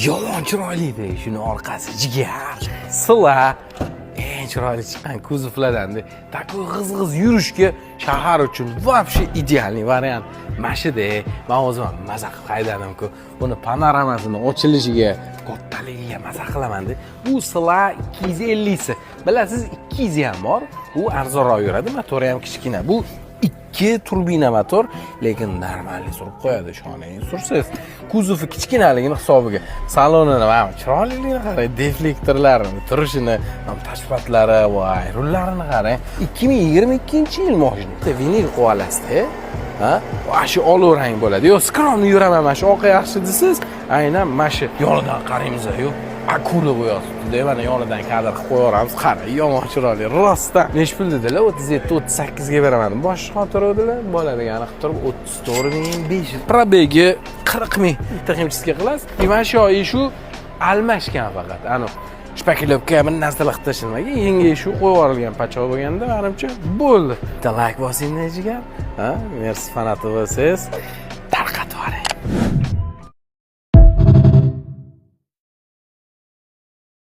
Yomon chiroyli-da, shuni orqasi jigar, sila, eng chiroyli chiqqan kuzovlardan. Такой g'izg'iz yurishga shahar uchun вообще idealniy variant. Mashida, men o'zim maza qilib haydadim-ku. Buni panoramasini ochilishiga, kattaligiga maza qilaman-da. Bu sila 250 si. Bilasiz, 200 ham bor. U arzonroq yuradi, motori ham kichkina. Bu 2 turbina motor, lekin normalniy surib qo'yadi, ishoning. Sursiz. Kuzovi kichkinaligini hisobiga, salonini ham chiroyliligini qarang, deflektorlarini, turishini, ham tashpatlari, voy, rullarini qarang. 2022-yil mashina. Vinil qo'yib olasizda, ha? Va shu oloq rang bo'ladi. Yo, skromni yuraman, mana shu oqa yaxshi desiz, aynan mana shu yonidan qaraymiz-ku. Akula bo'yapti. Mana yonidan kadr qilib qo'yamiz. Qarang, yomon chiroyli. Rostdan. Nech pul dedilar? 37-38 ga beraman. Boshqa xotir edilar. Bo'ladigani qilib turib 34.500. Probegi 40.000. Bitta ximchiska qilasiz. Mana shu shu almashgan faqat. Ani shpakilovka bir narsalar qilib tashlanmagan. Yangi shu qo'yib yuborilgan pachoq bo'lganda, menimcha bo'ldi. Bitta like bosing jigar. Ha? Mersi fanati bo'lsangiz.